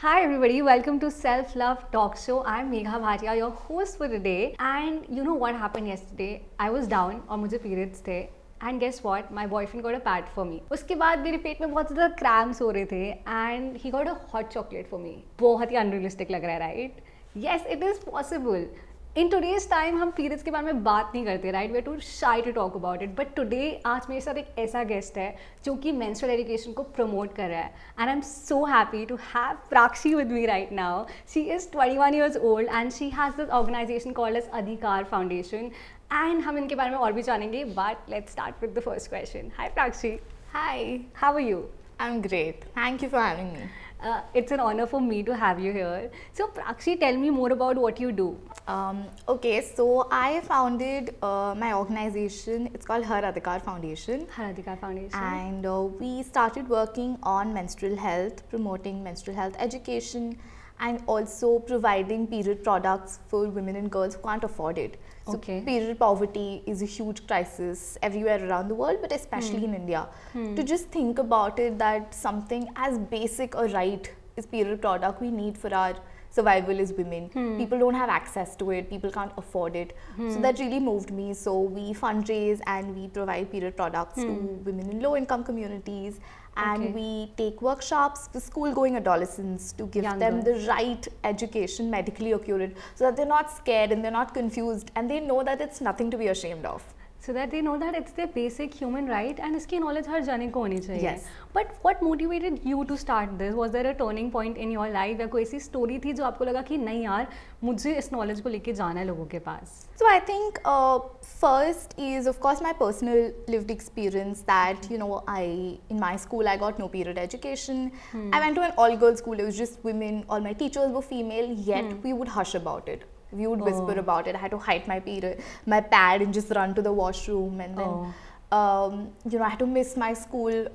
Hi everybody, welcome to Self Love Talk Show. I'm Megha Bhatia, your host for today. And you know what happened yesterday? I was down और मुझे periods थे. And guess what? My boyfriend got a pad for me. उसके बाद मेरे पेट में बहुत ज़्यादा cramps हो रहे थे and he got a hot chocolate for me. बहुत ही unrealistic लग रहा है, right? Yes, it is possible. In today's time हम पीरियड्स के बारे में बात नहीं करते, right? We are too shy to talk about it. But today आज मेरे साथ एक ऐसा गेस्ट है जो कि मेंस्ट्रुअल एजुकेशन को प्रमोट कर रहा है. And I am so happy to have Prakshi with me right now. She is 21 years old and she has this organization called as Adhikar foundation. And हम इनके बारे में और भी जानेंगे, but let's start with the first question. Hi Prakshi. Hi, how are you? I'm great. Thank you for having me. It's an honor for me to have you here. So Prakshi, tell me more about what you do. Okay, so I founded my organization. It's called Her Adhikar Foundation. Her Adhikar Foundation. And we started working on menstrual health, promoting menstrual health education, and also providing period products for women and girls who can't afford it. So Okay. period poverty is a huge crisis everywhere around the world, but especially in India. To just think about it, that something as basic a right is period product we need for our survival as women. People don't have access to it, people can't afford it. So that really moved me. So we fundraise and we provide period products to women in low income communities. And Okay. we take workshops for school going adolescents to give Young them girls. the right education, medically accurate, so that they're not scared and they're not confused and they know that it's nothing to be ashamed of. So that they know that it's their basic human right and इसकी knowledge हर जाने को होनी चाहिए. Yes. But what motivated you to start this? Was there a turning point in your life या कोई ऐसी story थी जो आपको लगा कि नहीं यार मुझे इस knowledge को लेके जाना है लोगों के पास? So I think first is of course my personal lived experience that in my school I got no period education. I went to an all girls school. It was just women. All my teachers were female. Yet we would hush about it. We would whisper about it. I had to hide my pad and just run to the washroom, and then I had to miss my school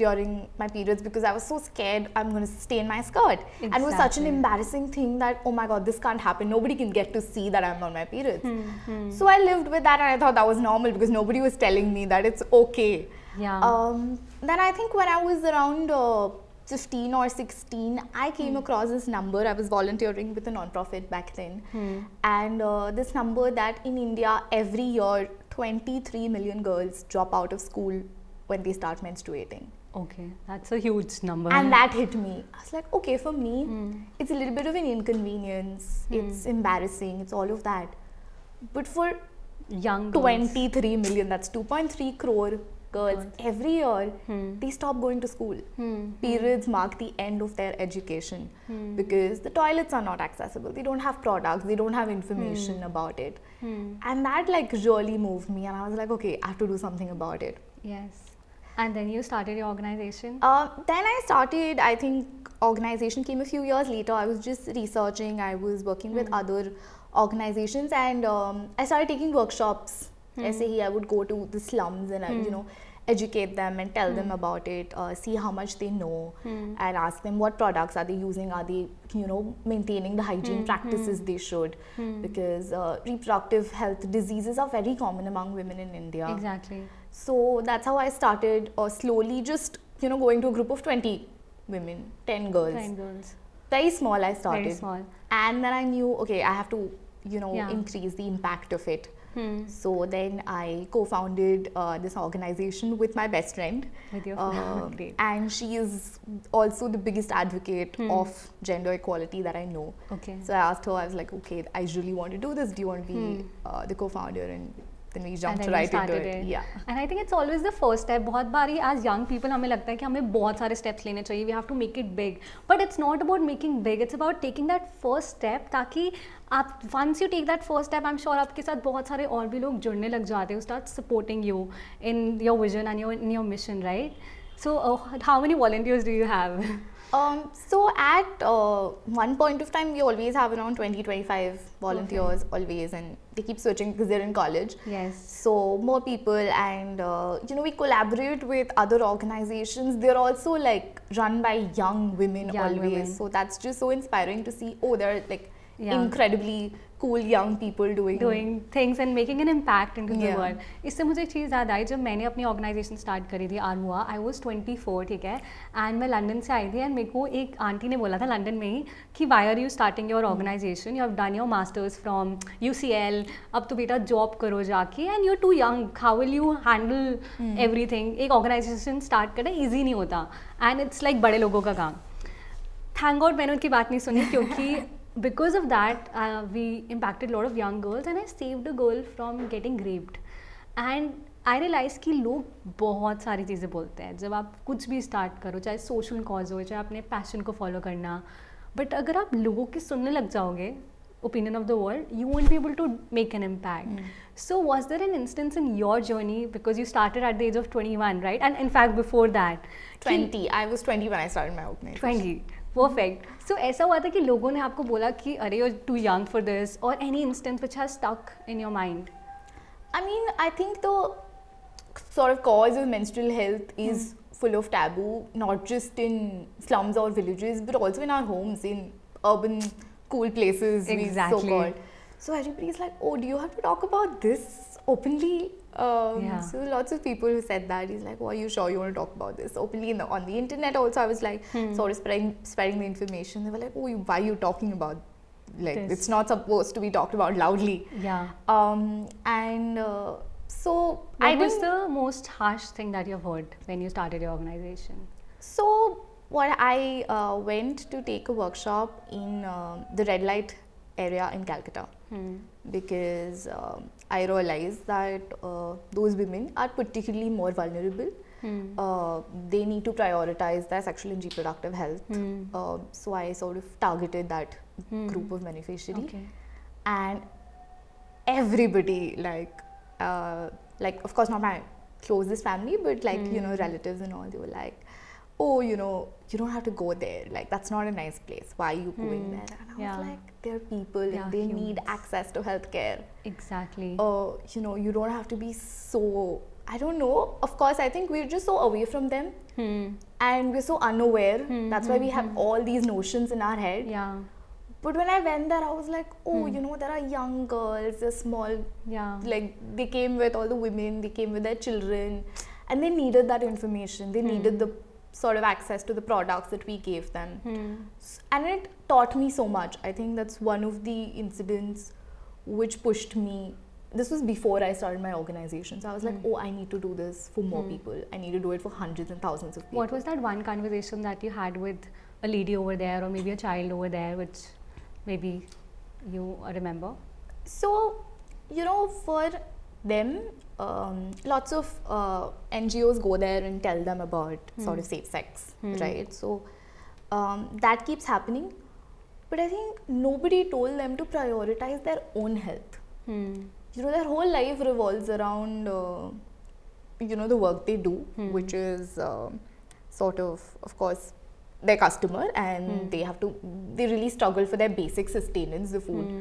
during my periods because I was so scared I'm going to stain my skirt. And it was such an Exactly. embarrassing thing that, oh my god, this can't happen. Nobody can get to see that I'm on my periods. So I lived with that and I thought that was normal because nobody was telling me that it's okay. Yeah. Then I think when I was around 15 or 16, I came across this number. I was volunteering with a non-profit back then. And this number that in India every year 23 million girls drop out of school when they start menstruating. Okay, that's a huge number. And that hit me. I was like, okay, for me, it's a little bit of an inconvenience. It's embarrassing. It's all of that. But for young girls. 23 million, that's 2.3 crore girls every year, they stop going to school. Periods mark the end of their education because the toilets are not accessible. They don't have products. They don't have information about it. And that like really moved me, and I was like, okay, I have to do something about it. Yes. And then you started your organization. Then I started, I think organization came a few years later. I was just researching. I was working with other organizations, and I started taking workshops. Aise hi, I would go to the slums and educate them and tell them about it, see how much they know, and ask them what products are they using, are they maintaining the hygiene practices they should, because reproductive health diseases are very common among women in India. Exactly. So that's how I started, slowly just going to a group of 20 women, 10 girls. 10 girls. Very small I started. Very small. And then I knew, okay, I have to Yeah. increase the impact of it. So then I co-founded this organization with my best friend. With your great. And she is also the biggest advocate of gender equality that I know. Okay. So I asked her, I was like, okay, I really want to do this. Do you want to be the co-founder? And then we jumped And then you right into started it. Yeah. And I think it's always the first step. बहुत बारी as young people हमें लगता है कि हमें बहुत सारे steps लेने चाहिए. We have to make it big. But it's not about making big. It's about taking that first step ताकि आप once you take that first step, I'm sure आपके साथ बहुत सारे और भी लोग जुड़ने लग जाते हैं. Start supporting you in your vision and in your mission, right? So how many volunteers do you have? So at one point of time, we always have around 20-25 volunteers always, and they keep switching because they're in college. Yes. So more people, and we collaborate with other organizations. They're also like run by young women Young always. women. So that's just so inspiring to see. Oh, they're like incredibly cool young people doing things and making an impact into the Yeah. world. इससे मुझे एक चीज़ याद आई, जब मैंने अपनी organisation start करी थी आरुआ, I was 24, ठीक है, एंड मैं लंदन से आई थी, एंड मेरे को एक आंटी ने बोला था लंदन में ही कि why are you starting your organization, you have done your masters from UCL, अब तो बेटा जॉब करो जाके, and you are too young, how will you handle everything. एक ऑर्गेनाइजेशन स्टार्ट करना ईजी नहीं होता, एंड इट्स लाइक बड़े लोगों का काम. थैंक गॉड मैंने उनकी बात नहीं सुनी, क्योंकि because of that we impacted a lot of young girls, and I saved a girl from getting raped. And I realized कि लोग बहुत सारी चीज़ें बोलते हैं जब आप कुछ भी स्टार्ट करो, चाहे सोशल कॉज हो, चाहे अपने पैशन को फॉलो करना, बट अगर आप लोगों की सुनने लग जाओगे opinion of the world, you won't be able to make an impact. So was there an instance in your journey, because you started at the age of 21, right? And in fact before that 20. I was 20 when I started my organization. 20. Perfect. So ऐसा हुआ था कि लोगों ने आपको बोला कि अरे you're too young for this, or any instance which has stuck in your mind? I mean, I think the sort of cause of menstrual health is full of taboo, not just in slums or villages, but also in our homes, in urban cool places, Exactly. so called. So everybody's like, oh, do you have to talk about this openly? Yeah. So lots of people who said that. He's like, well, are you sure you want to talk about this openly on the internet? Also, I was like, sort of spreading the information. They were like, oh, why are you talking about, like, This. it's not supposed to be talked about loudly. Yeah. And so What I was didn't. the most harsh thing that you've heard when you started your organization? So what I went to take a workshop in the red light area in Calcutta, because I realized that those women are particularly more vulnerable. They need to prioritize their sexual and reproductive health. So I sort of targeted that group of beneficiary, Okay. and everybody, like of course not my closest family, but like you know, relatives and all, they were like, oh, you know, you don't have to go there, like that's not a nice place, why are you going there? And I Yeah. was like, they're people, They are and they need humans. access to healthcare. Exactly. You know, you don't have to be so, I don't know, of course I think we're just so away from them, and we're so unaware. That's why we have all these notions in our head. Yeah. But when I went there, I was like, oh, you know, there are young girls, they're small, Yeah. like they came with all the women, they came with their children, and they needed that information. They needed the sort of access to the products that we gave them. And it taught me so much. I think that's one of the incidents which pushed me. This was before I started my organization. So I was like, oh, I need to do this for more people. I need to do it for hundreds and thousands of people. What was that one conversation that you had with a lady over there, or maybe a child over there, which maybe you remember? So, you know, for them, lots of NGOs go there and tell them about sort of safe sex, right? So that keeps happening. But I think nobody told them to prioritize their own health. You know, their whole life revolves around, you know, the work they do, which is sort of course, their customer, and they really struggle for their basic sustenance, the food.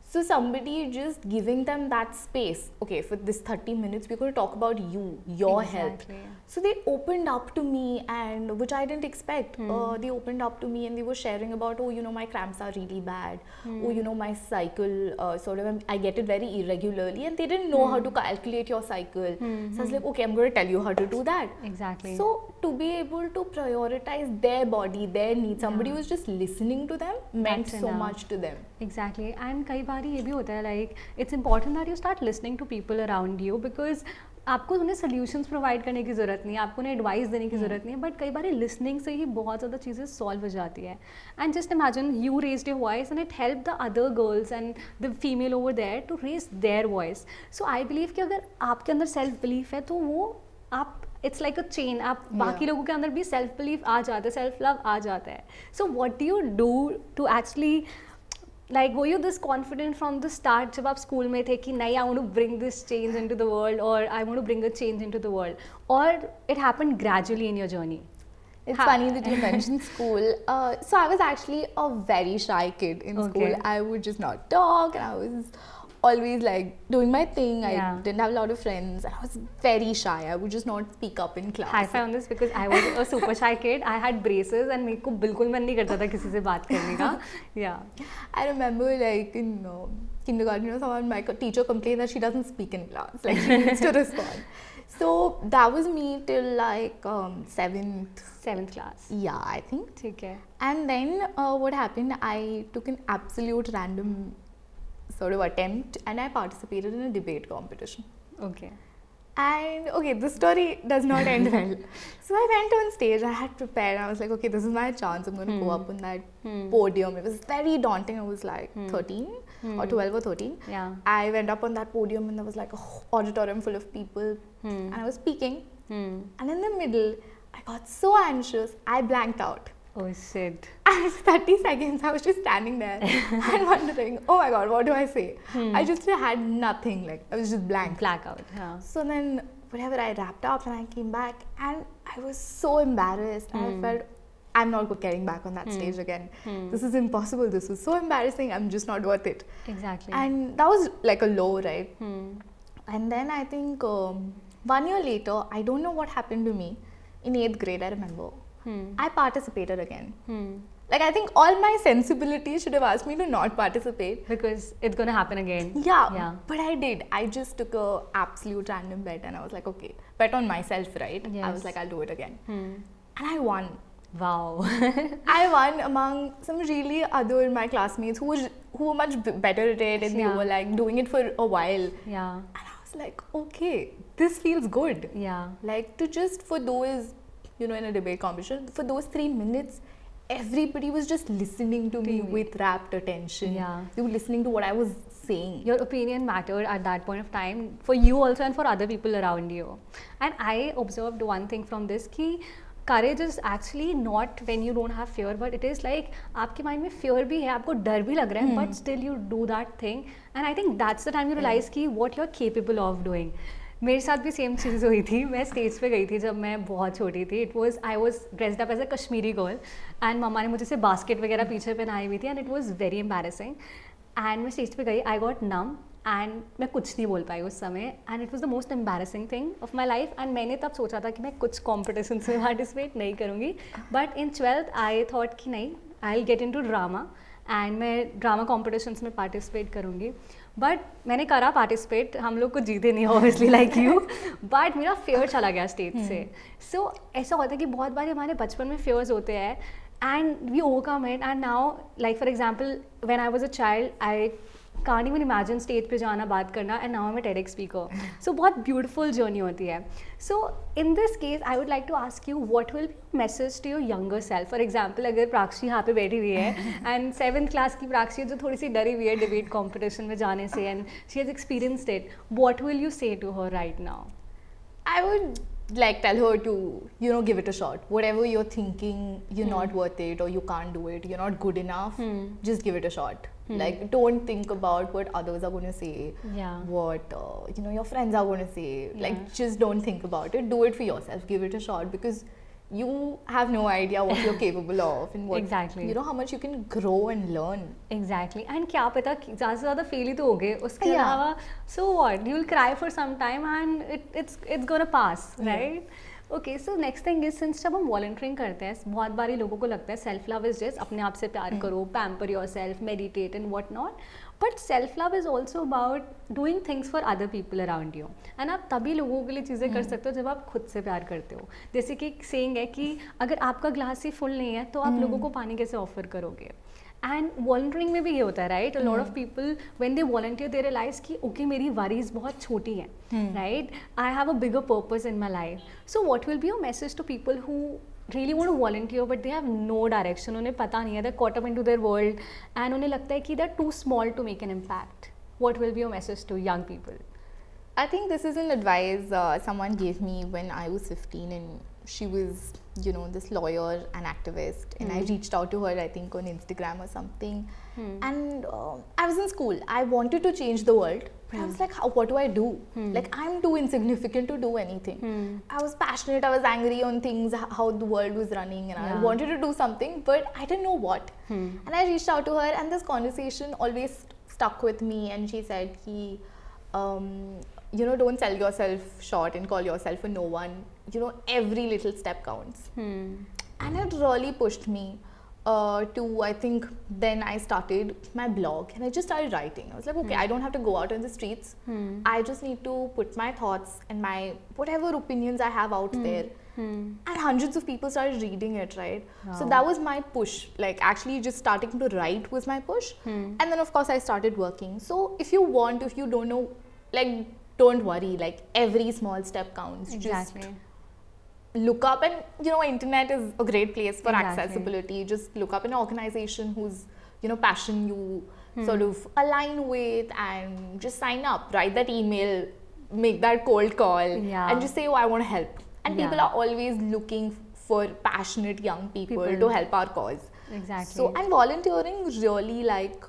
So somebody just giving them that space, okay, for this 30 minutes, we're going to talk about you, your health. Exactly. So they opened up to me, and which I didn't expect. They opened up to me and they were sharing about, oh, you know, my cramps are really bad. Oh, you know, my cycle, sort of, I get it very irregularly, and they didn't know how to calculate your cycle. So I was like, okay, I'm going to tell you how to do that. Exactly. So to be able to prioritize their body, their needs, somebody who was just listening to them meant That's so enough. much to them. Exactly. And कई बार ये भी होता है, like it's important that you start listening to people around you, because आपको उन्हें solutions provide करने की ज़रूरत नहीं है, आपको उन्हें advice देने की ज़रूरत नहीं है, but कई बार listening से ही बहुत ज़्यादा चीज़ें solve हो जाती है. And just imagine you raised your voice and it helped the other girls and the female over there to raise their voice. So I believe कि अगर आपके अंदर self belief है तो वो आप it's like a chain, आप बाकी लोगों के अंदर भी self belief आ जाता है, self love आ जाता है. So what do you do to actually, like, were you this confident from the start जब आप स्कूल में थे कि नहीं, I want to bring this change into the world, or I want to bring a change into the world, or it happened gradually in your journey? It's funny that you mentioned school. So I was actually a very shy kid in school. Okay. I would just not talk, and I was always like doing my thing. I Yeah. didn't have a lot of friends, and I was very shy. I would just not speak up in class. High five on this because I was a super shy kid. I had braces and मेरे को बिल्कुल मन नहीं करता था किसी से बात करने का. Yeah. I remember like in kindergarten, someone, my teacher complained that she doesn't speak in class, like she needs to respond. So that was me till like 7th class. yeah, I think. ठीक है. And then what happened, I took an absolute random sort of attempt and I participated in a debate competition. Okay. And okay, the story does not end well. So I went on stage, I had prepared, I was like, okay, this is my chance, I'm going to go up on that podium. It was very daunting. I was like 13 or 12 or 13. Yeah. I went up on that podium and there was like a auditorium full of people and I was speaking. And in the middle, I got so anxious, I blanked out. Oh shit. And for 30 seconds, I was just standing there and wondering, oh my god, what do I say? I just had nothing, like I was just blank. Blackout. Yeah. So then, whatever, I wrapped up and I came back and I was so embarrassed. I felt I'm not getting back on that stage again. This is impossible. This was so embarrassing. I'm just not worth it. Exactly. And that was like a low, right? And then I think 1 year later, I don't know what happened to me. In 8th grade, I remember. I participated again. Like I think all my sensibilities should have asked me to not participate. Because it's gonna happen again. Yeah. But I did. I just took a absolute random bet and I was like, okay, bet on myself, right? I Yes. was like, I'll do it again. And I won. Wow. I won among some really other my classmates who were much better at it and they Yeah. were like doing it for a while. Yeah. And I was like, okay, this feels good. Yeah. Like to just for those, in a debate competition, for those 3 minutes, everybody was just listening to me with rapt attention. Yeah. They were listening to what I was saying. Your opinion mattered at that point of time for you also and for other people around you. And I observed one thing from this कि courage is actually not when you don't have fear, but it is like आपके mind में fear भी है, आपको डर भी लग रहा है, but still you do that thing. And I think that's the time you realize कि what you're capable of doing. मेरे साथ भी सेम चीज़ हुई थी. मैं स्टेज पे गई थी जब मैं बहुत छोटी थी. I was dressed up as a Kashmiri girl and mama ने मुझे से बास्केट वगैरह पीछे पहनाई हुई थी and it was very embarrassing. And मैं स्टेज पे गई, आई गॉट नम एंड मैं कुछ नहीं बोल पाई उस समय and it was the most embarrassing thing of my life. And मैंने तब सोचा था कि मैं कुछ कॉम्पिटिशन में पार्टिसिपेट नहीं करूँगी. But in 12th I thought कि नहीं, I will get in to drama and मैं ड्रामा कॉम्पिटिशन्स में पार्टिसिपेट करूँगी. बट मैंने करा पार्टिसिपेट, हम लोग को जीते नहीं ऑब्वियसली लाइक यू, बट मेरा फेयर चला गया स्टेज से. सो ऐसा होता है कि बहुत बार हमारे बचपन में फेयर्स होते हैं and we overcome it. And now like for example when I was a child I can't even imagine stage पे जाना बात करना and now I am a TEDx speaker. So बहुत ब्यूटिफुल जर्नी होती है. So in this case I would like to ask you what will be message to your younger self. For example अगर प्राक्षी यहाँ पे बैठी हुई है एंड 7th क्लास की प्राक्षी जो थोड़ी सी डरी हुई है डिबेट कॉम्पिटिशन में जाने से and she has experienced it, what will you say to her right now? I would like tell her to, give it a shot. Whatever you're thinking, you're not worth it or you can't do it, you're not good enough, just give it a shot. Like, don't think about what others are going to say, what, your friends are going to say. Like, just don't think about it. Do it for yourself. Give it a shot because you have no idea what you're capable of and what, Exactly. how much you can grow and learn. Exactly. And क्या पता ज़्यादा से ज़्यादा fail ही तो हो गए, उसके Yeah. अलावा so what, you will cry for some time and it's gonna pass, right? Okay, so next thing is since जब हम वॉलंटियरिंग करते हैं बहुत बारी लोगों को लगता है सेल्फ लव इज जस्ट अपने आप से प्यार करो, pamper your self, meditate and what not. But self love is also about doing things for other people around you. And आप तभी लोगों के लिए चीज़ें कर सकते हो जब आप खुद से प्यार करते हो. जैसे कि एक सेइंग है कि अगर आपका ग्लास ही फुल नहीं है तो आप लोगों को पानी कैसे ऑफर करोगे. एंड वॉलंटियरिंग में भी ये होता है, right? A lot of people when they volunteer they realize कि ओके मेरी वरीज बहुत छोटी हैं, right? I have a bigger purpose in my life. So what will be your message to people who really want to volunteer but they have no direction, उन्हें पता नहीं है, they're caught up into their world and उन्हें लगता है कि they're too small to make an impact. What will be your message to young people? I think this is an advice someone gave me when I was 15 and she was, this lawyer and activist and I reached out to her, I think on Instagram or something. And I was in school. I wanted to change the world. But I was like, what do I do? Like, I'm too insignificant to do anything. I was passionate, I was angry on things, how the world was running, and I wanted to do something, but I didn't know what. And I reached out to her, and this conversation always stuck with me, and she said, don't sell yourself short and call yourself a no one. Every little step counts. And it really pushed me to, I think, then I started my blog and I just started writing. I was like, okay, I don't have to go out in the streets. I just need to put my thoughts and my whatever opinions I have out there. And hundreds of people started reading it, right? Wow. So that was my push. Like, actually just starting to write was my push. And then of course I started working. So if you don't know, like, don't worry, like every small step counts. Exactly. Just look up, and internet is a great place for Exactly. accessibility. Just look up an organization whose passion you sort of align with, and just sign up, write that email, make that cold call, and just say, oh, I want to help. And people are always looking for passionate young people to help our cause. Exactly. So, and volunteering really like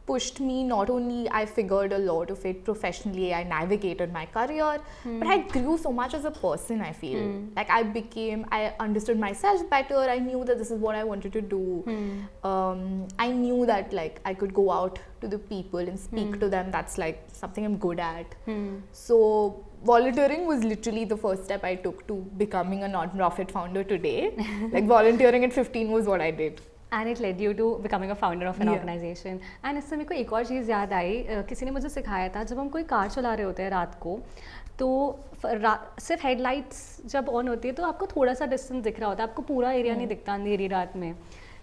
pushed me. Not only I figured a lot of it professionally, I navigated my career, but I grew so much as a person. I feel like I understood myself better. I knew that this is what I wanted to do. I knew that like I could go out to the people and speak to them. That's like something I'm good at. So volunteering was literally the first step I took to becoming a non-profit founder today. Like volunteering at 15 was what I did. And it led you to becoming a founder of an organization. And इससे मेरे को एक और चीज़ याद आई, किसी ने मुझे सिखाया था, जब हम कोई कार चला रहे होते हैं रात को, तो सिर्फ हेडलाइट्स जब ऑन होती है तो आपको थोड़ा सा डिस्टेंस दिख रहा होता है, आपको पूरा एरिया नहीं दिखता अंधेरी रात में.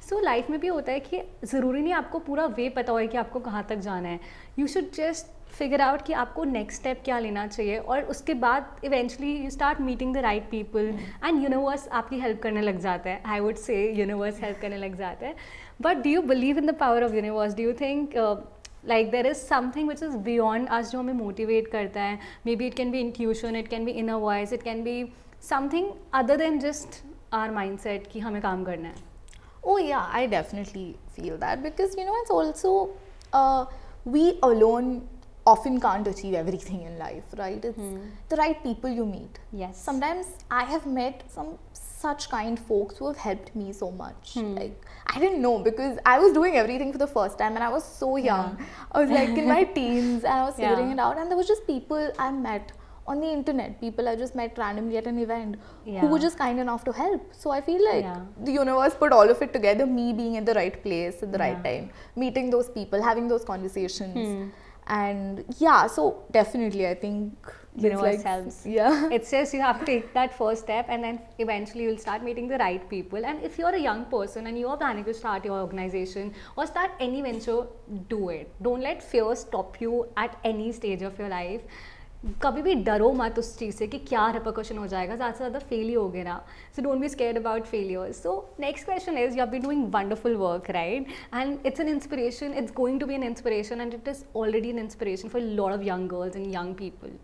सो लाइफ में भी होता है कि ज़रूरी नहीं आपको पूरा वे पता हो कि आपको कहाँ तक जाना है. You should just figure out कि आपको नेक्स्ट स्टेप क्या लेना चाहिए, और उसके बाद eventually you start meeting the right people, and universe आपकी हेल्प करने लग जाता है. I would say universe help करने लग जाता है. But do you believe in the power of universe? Do you think like there is something which is beyond us जो हमें motivate करता है? Maybe it can be intuition, it can be inner voice, it can be something other than just our mindset कि हमें काम करना है. Oh yeah, I definitely feel that, because it's also we alone often can't achieve everything in life, right? It's the right people you meet. Yes. Sometimes I have met some such kind folks who have helped me so much. Like, I didn't know, because I was doing everything for the first time and I was so young. I was like in my teens and I was figuring it out, and there was just people I met on the internet, people I just met randomly at an event who were just kind enough to help. So I feel like the universe put all of it together, me being in the right place at the right time, meeting those people, having those conversations. And so definitely I think universe helps. It's just you have to take that first step, and then eventually you'll start meeting the right people. And if you're a young person and you're planning to start your organization or start any venture, do it. Don't let fear stop you at any stage of your life. कभी भी डरो मत उस चीज़ से कि क्या repercussion हो जाएगा, ज़्यादा से ज़्यादा फेल ही होगे ना. So don't be scared about failures. So next question is, you have been doing wonderful work, right? And it's an inspiration, it's going to be an inspiration, and it is already an inspiration for lot of young girls and young people.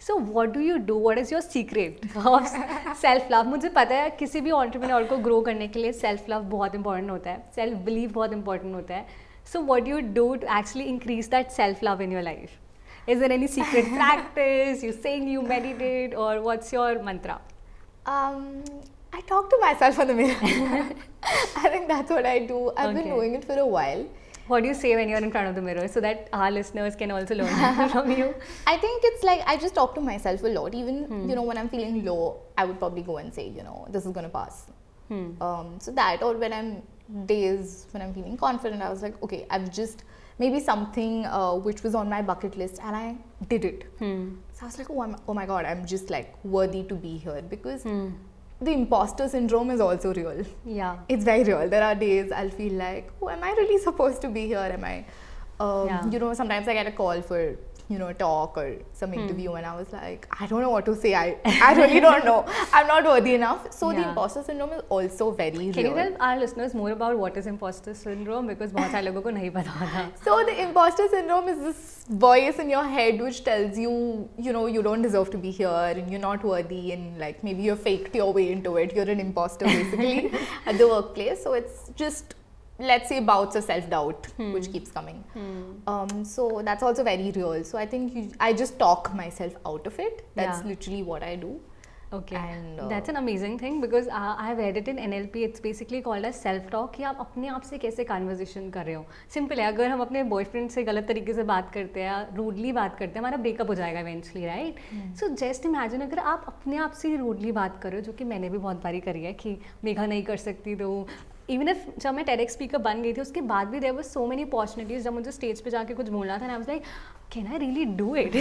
So what do you do? What is your secret of self love? मुझे पता है किसी भी entrepreneur को grow करने के लिए self love बहुत इंपॉर्टेंट होता है, सेल्फ बिलीव बहुत इंपॉर्टेंट होता है. So what do you do to actually increase that self love in your life? Is there any secret practice? You sing, you meditate, or what's your mantra? I talk to myself on the mirror. I think that's what I do. I've been doing it for a while. What do you say when you're in front of the mirror so that our listeners can also learn from you? I think it's like I just talk to myself a lot. Even when I'm feeling low, I would probably go and say, this is gonna pass. So that, or when I'm days when I'm feeling confident, I was like, okay, I've just maybe something which was on my bucket list and I did it. So I was like, oh my god, I'm just like worthy to be here, because the imposter syndrome is also real. Yeah. It's very real. There are days I'll feel like, oh, am I really supposed to be here? Am I, sometimes I get a call for, a talk or some interview, and I was like, I don't know what to say. I really don't know. I'm not worthy enough. So the imposter syndrome is also very real. Can you tell our listeners more about what is imposter syndrome? Because बहुत सारे लोगों को नहीं पता होता. So the imposter syndrome is this voice in your head which tells you, you don't deserve to be here and you're not worthy, and like maybe you've faked your way into it. You're an imposter basically at the workplace. So it's just, let's say, bouts of self-doubt which keeps coming. So that's also very real. So I think I just talk myself out of it. That's literally what I do. Okay, And, that's an amazing thing because I have read it in NLP. It's basically called as self talk कि आप अपने आप से कैसे conversation कर रहे हो. Simple है, अगर हम अपने बॉयफ्रेंड से गलत तरीके से बात करते हैं, रूडली बात करते हैं, हमारा ब्रेकअप हो जाएगा eventually, right? So just imagine अगर आप अपने आप से रूडली बात करो, जो कि मैंने भी बहुत बारी करी है कि मेघा नहीं कर सकती तो इवन इफ जब मैं TEDx स्पीकर बन गई थी उसके बाद भी there were so many opportunities जब मुझे स्टेज पे जाके कुछ बोलना था ना, I was like can I really do it.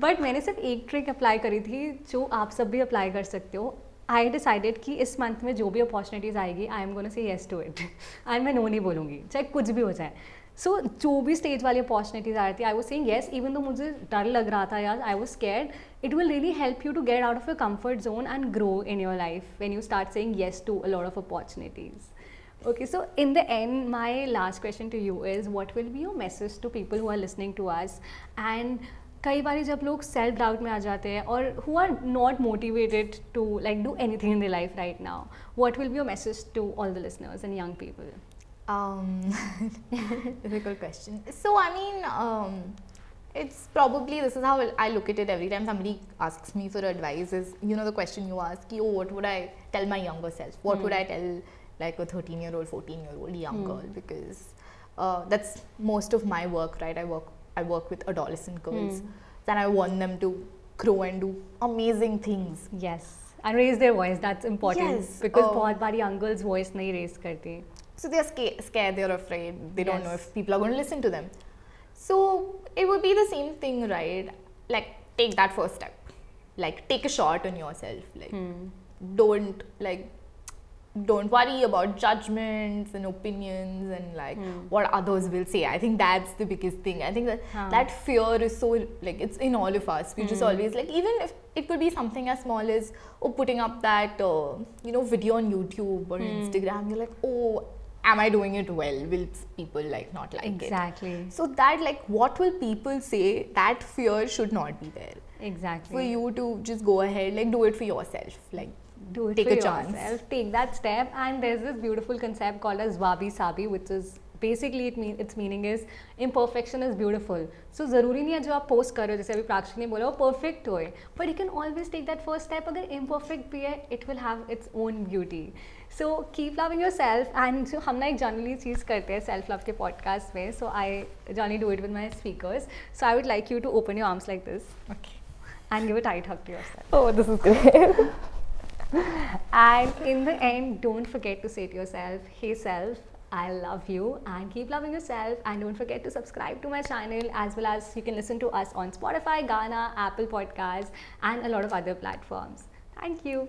But मैंने सिर्फ एक ट्रिक अप्लाई करी थी जो आप सब भी अप्लाई कर सकते हो. आई डिसाइडेड कि इस मंथ में जो भी अपॉर्चुनिटीज़ आएगी I am gonna say yes to it and मैं नो नहीं बोलूँगी चाहे कुछ भी हो जाए. सो जो भी स्टेज वाली अपॉर्चुनिटीज़ आ रही थी I was saying yes even तो मुझे डर लग रहा था यार, I was scared. It will really help you to get out of your comfort zone and grow in your life when you start saying yes to a lot of opportunities. Okay, so in the end, my last question to you is, what will be your message to people who are listening to us? And कई बारी जब लोग self doubt में आ जाते हैं और who are not motivated to like do anything in their life right now, what will be your message to all the listeners and young people? Difficult question. So I mean, it's probably, this is how I look at it every time somebody asks me for advice is, you know, the question you ask, oh, what would I tell my younger self? What would I tell like a 13-year-old, 14-year-old young girl? Because that's most of my work, right? I work with adolescent girls, and I want them to grow and do amazing things. Yes, and raise their voice. That's important. Yes, because बहुत बारी young girls voice नहीं raise करती. So they're scared, they're afraid, they don't know Yes. if people are going to listen to them. So it would be the same thing, right? Like take that first step, like take a shot on yourself, like don't worry about judgments and opinions and like what others will say. I think that's the biggest thing. I think that that fear is so, like, it's in all of us. We just always, like, even if it could be something as small as putting up that you know, video on YouTube or Instagram, you're like, oh, am I doing it well? Will people like not like it? Exactly. So that, like, what will people say, that fear should not be there. Exactly. For you to just go ahead, like, do it for yourself, like, do it take for a chance. yourself, take that step. And there's this beautiful concept called as wabi sabi, which is basically its meaning is imperfection is beautiful. So जरूरी नहीं है जो आप post कर रहे हो, जैसे अभी प्राक्षी ने बोला वो perfect होए, but you can always take that first step. अगर imperfect भी है, it will have its own beauty. So keep loving yourself. And जो हम ना एक generally चीज़ करते हैं self love के podcast में, so I generally do it with my speakers. So I would like you to open your arms like this, Okay. and give a tight hug to yourself. Oh, this is great. And in the end, don't forget to say to yourself, hey self, I love you, and keep loving yourself. And don't forget to subscribe to my channel, as well as you can listen to us on Spotify, Ghana, Apple Podcasts, and a lot of other platforms. Thank you.